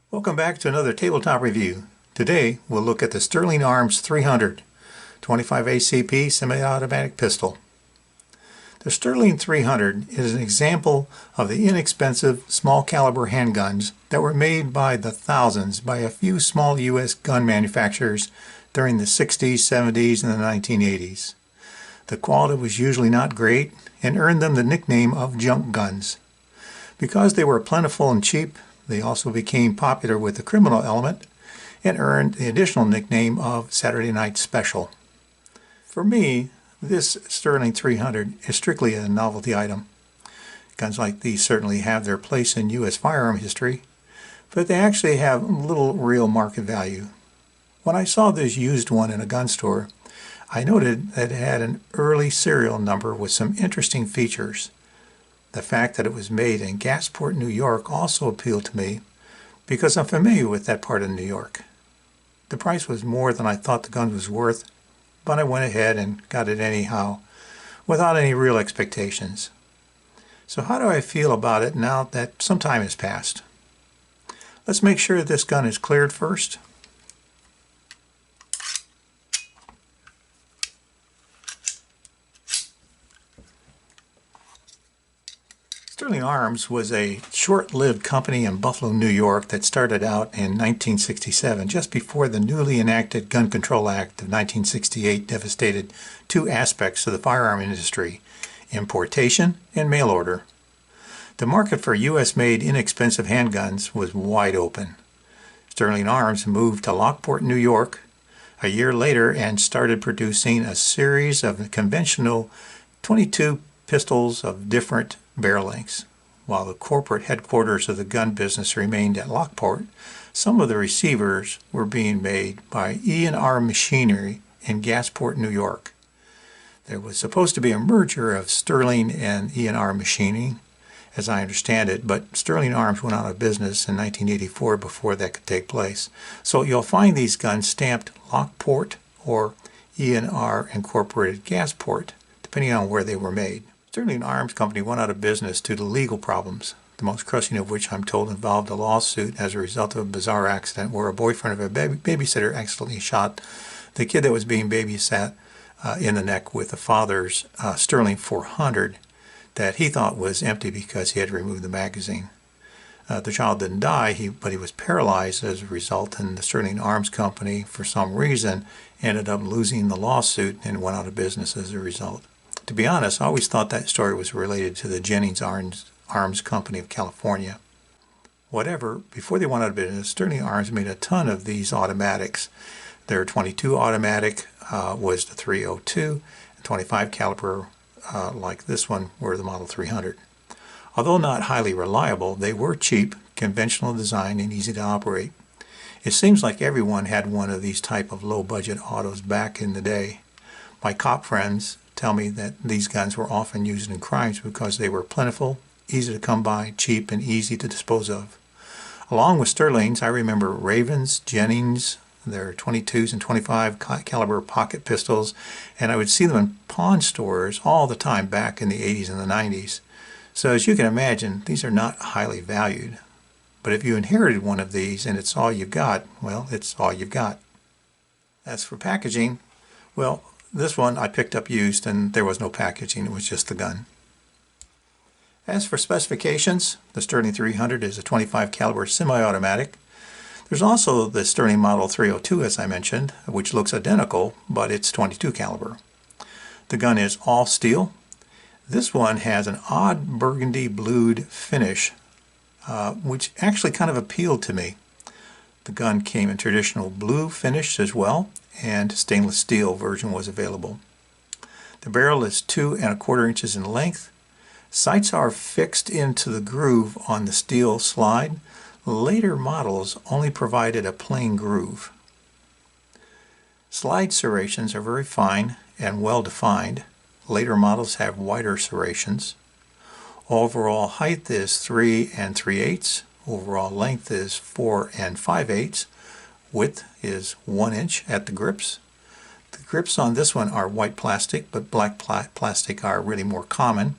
Welcome back to another tabletop review. Today we'll look at the Sterling Arms 300 25 ACP semi-automatic pistol. The Sterling 300 is an example of the inexpensive small caliber handguns that were made by the thousands by a few small U.S. gun manufacturers during the 60s, 70s, and the 1980s. The quality was usually not great and earned them the nickname of junk guns. Because they were plentiful and cheap, they also became popular with the criminal element and earned the additional nickname of Saturday Night Special. For me, this Sterling 300 is strictly a novelty item. Guns like these certainly have their place in U.S. firearm history, but they actually have little real market value. When I saw this used one in a gun store, I noted that it had an early serial number with some interesting features. The fact that it was made in Gasport, New York also appealed to me because I'm familiar with that part of New York. The price was more than I thought the gun was worth, but I went ahead and got it anyhow without any real expectations. So how do I feel about it now that some time has passed? Let's make sure this gun is cleared first. Sterling Arms was a short-lived company in Buffalo, New York that started out in 1967, just before the newly enacted Gun Control Act of 1968 devastated two aspects of the firearm industry: importation and mail order. The market for U.S.-made inexpensive handguns was wide open. Sterling Arms moved to Lockport, New York a year later and started producing a series of conventional .22 pistols of different barrel lengths. While the corporate headquarters of the gun business remained at Lockport, some of the receivers were being made by E&R Machinery in Gasport, New York. There was supposed to be a merger of Sterling and E&R Machining, as I understand it, but Sterling Arms went out of business in 1984 before that could take place. So you'll find these guns stamped Lockport or E&R Incorporated Gasport, depending on where they were made. Sterling Arms Company went out of business due to legal problems, the most crushing of which I'm told involved a lawsuit as a result of a bizarre accident where a boyfriend of a babysitter accidentally shot the kid that was being babysat in the neck with the father's Sterling 400 that he thought was empty because he had removed the magazine. The child didn't die, but he was paralyzed as a result, and the Sterling Arms Company, for some reason, ended up losing the lawsuit and went out of business as a result. To be honest, I always thought that story was related to the Jennings Arms Company of California. Whatever, before they went out of business, Sterling Arms made a ton of these automatics. Their .22 automatic was the 302, and .25 caliber like this one were the Model 300. Although not highly reliable, they were cheap, conventional design, and easy to operate. It seems like everyone had one of these type of low-budget autos back in the day. My cop friends tell me that these guns were often used in crimes because they were plentiful, easy to come by, cheap, and easy to dispose of. Along with Sterling's, I remember Ravens, Jennings, their .22s and .25 caliber pocket pistols, and I would see them in pawn stores all the time back in the 80s and the 90s. So as you can imagine, these are not highly valued. But if you inherited one of these and it's all you've got, well, it's all you've got. As for packaging, well, this one I picked up used and there was no packaging, it was just the gun. As for specifications, the Sterling 300 is a .25 caliber semi-automatic. There's also the Sterling Model 302, as I mentioned, which looks identical, but it's .22 caliber. The gun is all steel. This one has an odd burgundy blued finish, which actually kind of appealed to me. The gun came in traditional blue finish as well, and stainless steel version was available. The barrel is 2 1/4 inches in length. Sights are fixed into the groove on the steel slide. Later models only provided a plain groove. Slide serrations are very fine and well defined. Later models have wider serrations. Overall height is 3 3/8. Overall length is 4 5/8. Width is 1 inch at the grips. The grips on this one are white plastic, but black plastic are really more common.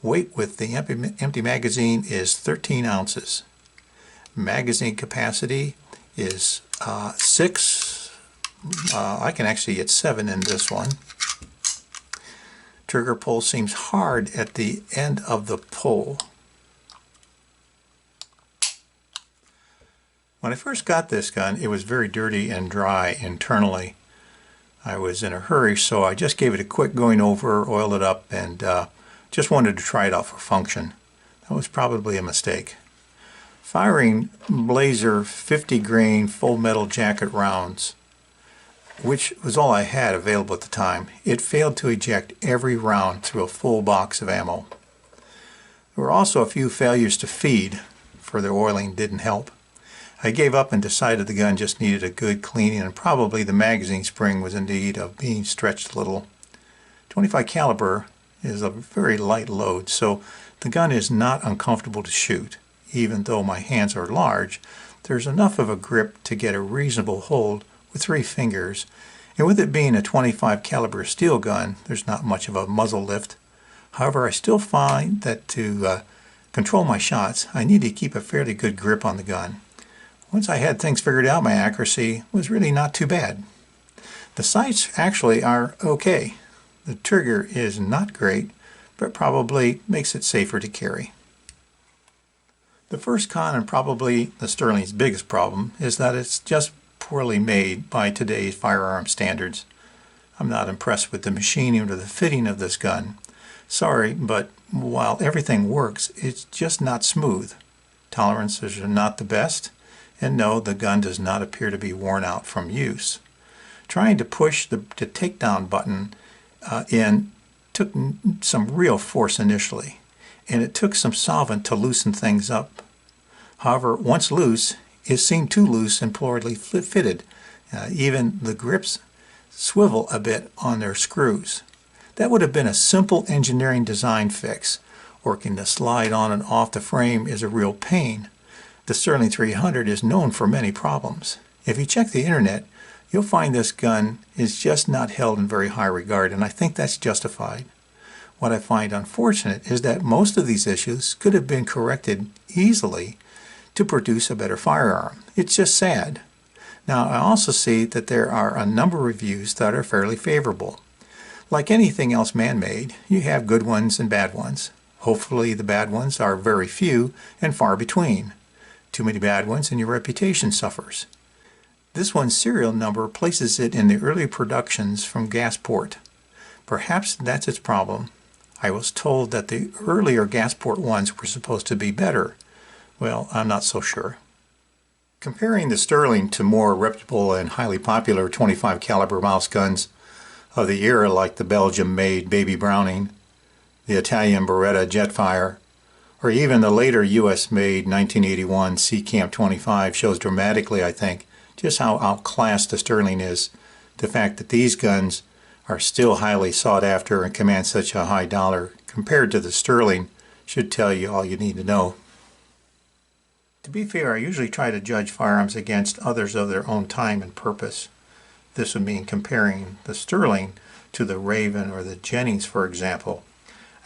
Weight with the empty magazine is 13 ounces. Magazine capacity is 6. I can actually get 7 in this one. Trigger pull seems hard at the end of the pull. When I first got this gun, it was very dirty and dry internally. I was in a hurry, so I just gave it a quick going over, oiled it up, and just wanted to try it out for function. That was probably a mistake. Firing Blazer 50 grain full metal jacket rounds, which was all I had available at the time, it failed to eject every round through a full box of ammo. There were also a few failures to feed. Further oiling didn't help. I gave up and decided the gun just needed a good cleaning, and probably the magazine spring was in need of being stretched a little. 25 caliber is a very light load, so the gun is not uncomfortable to shoot. Even though my hands are large, there's enough of a grip to get a reasonable hold with 3 fingers, and with it being a 25 caliber steel gun, there's not much of a muzzle lift. However, I still find that to control my shots, I need to keep a fairly good grip on the gun. Once I had things figured out, my accuracy was really not too bad. The sights actually are okay. The trigger is not great, but probably makes it safer to carry. The first con, and probably the Sterling's biggest problem, is that it's just poorly made by today's firearm standards. I'm not impressed with the machining or the fitting of this gun. Sorry, but while everything works, it's just not smooth. Tolerances are not the best. And no, the gun does not appear to be worn out from use. Trying to push the takedown button in took some real force initially, and it took some solvent to loosen things up. However, once loose, it seemed too loose and poorly fitted. Even the grips swivel a bit on their screws. That would have been a simple engineering design fix. Working the slide on and off the frame is a real pain. The Sterling 300 is known for many problems. If you check the internet, you'll find this gun is just not held in very high regard, and I think that's justified. What I find unfortunate is that most of these issues could have been corrected easily to produce a better firearm. It's just sad. Now, I also see that there are a number of reviews that are fairly favorable. Like anything else man-made, you have good ones and bad ones. Hopefully the bad ones are very few and far between. Too many bad ones and your reputation suffers. This one's serial number places it in the early productions from Gasport. Perhaps that's its problem. I was told that the earlier Gasport ones were supposed to be better. Well, I'm not so sure. Comparing the Sterling to more reputable and highly popular 25 caliber mouse guns of the era, like the Belgium-made Baby Browning, the Italian Beretta Jetfire, or even the later US-made 1981 Seacamp 25 shows dramatically, I think, just how outclassed the Sterling is. The fact that these guns are still highly sought after and command such a high dollar compared to the Sterling should tell you all you need to know. To be fair, I usually try to judge firearms against others of their own time and purpose. This would mean comparing the Sterling to the Raven or the Jennings, for example.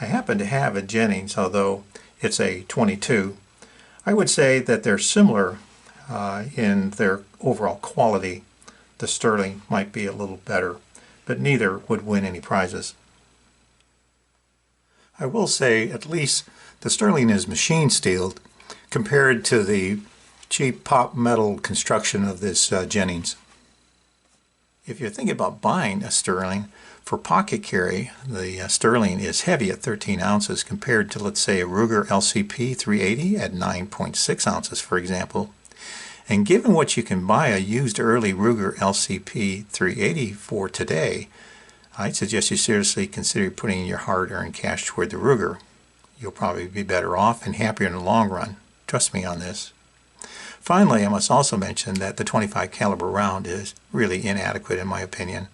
I happen to have a Jennings, although it's a 22. I would say that they're similar in their overall quality. The Sterling might be a little better, but neither would win any prizes. I will say at least the Sterling is machine steeled compared to the cheap pop metal construction of this Jennings. If you're thinking about buying a Sterling, for pocket carry, the Sterling is heavy at 13 ounces compared to, let's say, a Ruger LCP 380 at 9.6 ounces, for example. And given what you can buy a used early Ruger LCP 380 for today, I'd suggest you seriously consider putting your hard-earned cash toward the Ruger. You'll probably be better off and happier in the long run. Trust me on this. Finally, I must also mention that the 25 caliber round is really inadequate in my opinion.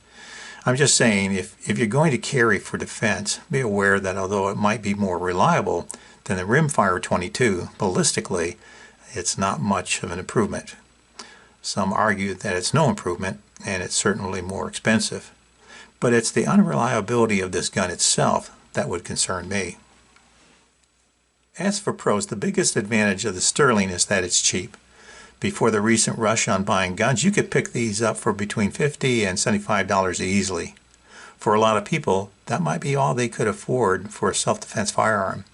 I'm just saying, if you're going to carry for defense, be aware that although it might be more reliable than the rimfire 22, ballistically, it's not much of an improvement. Some argue that it's no improvement, and it's certainly more expensive. But it's the unreliability of this gun itself that would concern me. As for pros, the biggest advantage of the Sterling is that it's cheap. before the recent rush on buying guns, you could pick these up for between $50 and $75 easily. For a lot of people, that might be all they could afford for a self-defense firearm.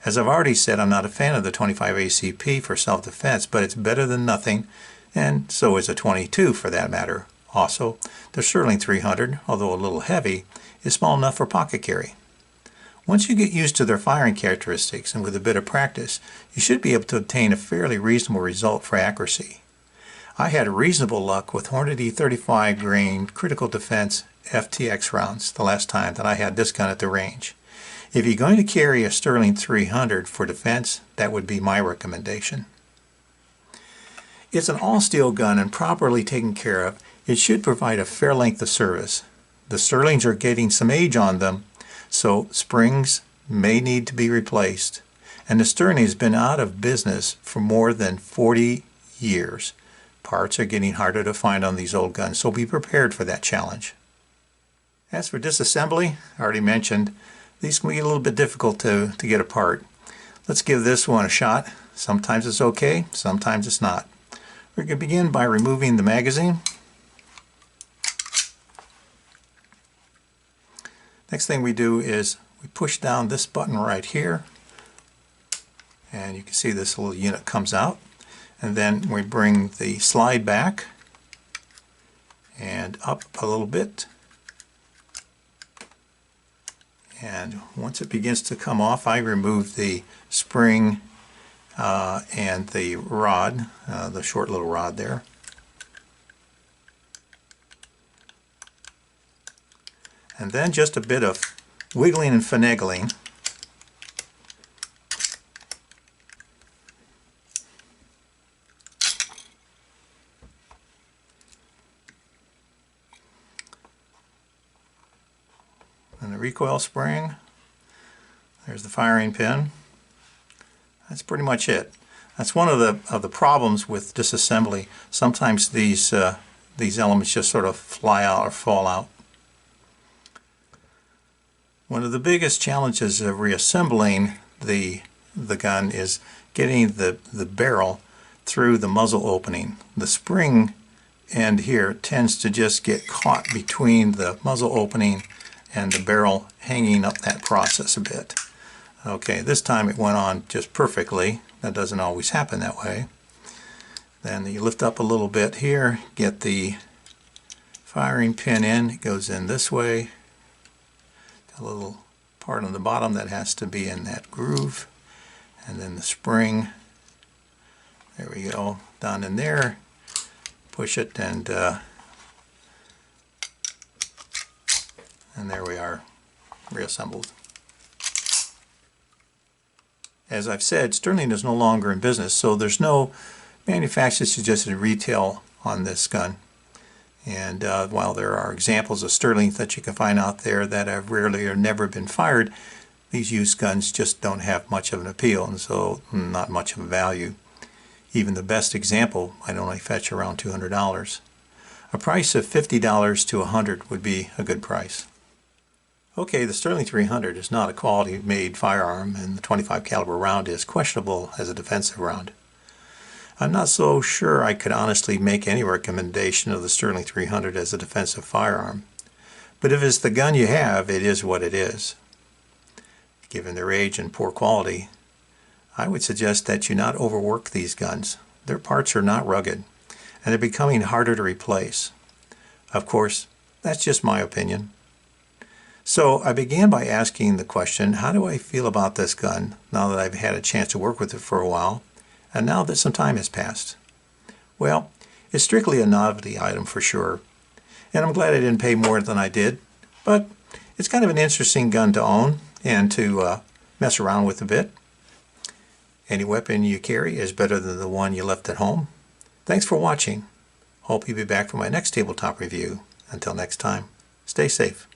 As I've already said, I'm not a fan of the 25 ACP for self-defense, but it's better than nothing, and so is a 22 for that matter. Also, the Sterling 300, although a little heavy, is small enough for pocket carry. Once you get used to their firing characteristics and with a bit of practice, you should be able to obtain a fairly reasonable result for accuracy. I had reasonable luck with Hornady 35 grain critical defense FTX rounds the last time that I had this gun at the range. If you're going to carry a Sterling 300 for defense, that would be my recommendation. It's an all-steel gun, and properly taken care of, it should provide a fair length of service. The Sterlings are getting some age on them, so springs may need to be replaced. And the Sterling has been out of business for more than 40 years. Parts are getting harder to find on these old guns, so be prepared for that challenge. As for disassembly, I already mentioned, these can be a little bit difficult to get apart. Let's give this one a shot. Sometimes it's okay, sometimes it's not. We're going to begin by removing the magazine. Next thing we do is we push down this button right here, and you can see this little unit comes out, and then we bring the slide back and up a little bit, and once it begins to come off, I remove the spring and the rod, the short little rod there. And then just a bit of wiggling and finagling. And the recoil spring. There's the firing pin. That's pretty much it. That's one of the problems with disassembly. Sometimes these elements just sort of fly out or fall out. One of the biggest challenges of reassembling the gun is getting the barrel through the muzzle opening. The spring end here tends to just get caught between the muzzle opening and the barrel, hanging up that process a bit. Okay, this time it went on just perfectly. That doesn't always happen that way. Then you lift up a little bit here, get the firing pin in. It goes in this way. A little part on the bottom that has to be in that groove, and then the spring, there we go, down in there, push it, and there we are, reassembled. As I've said, Sterling is no longer in business, so there's no manufacturer suggested retail on this gun. And while there are examples of Sterling that you can find out there that have rarely or never been fired, these used guns just don't have much of an appeal, and so not much of a value. Even the best example might only fetch around $200. A price of $50 to $100 would be a good price. Okay, the Sterling 300 is not a quality-made firearm, and the .25 caliber round is questionable as a defensive round. I'm not so sure I could honestly make any recommendation of the Sterling 300 as a defensive firearm. But if it's the gun you have, it is what it is. Given their age and poor quality, I would suggest that you not overwork these guns. Their parts are not rugged, and they're becoming harder to replace. Of course, that's just my opinion. So I began by asking the question, how do I feel about this gun now that I've had a chance to work with it for a while? And now that some time has passed? Well, it's strictly a novelty item for sure, and I'm glad I didn't pay more than I did, but it's kind of an interesting gun to own and to mess around with a bit. Any weapon you carry is better than the one you left at home. Thanks for watching. Hope you'll be back for my next tabletop review. Until next time, stay safe.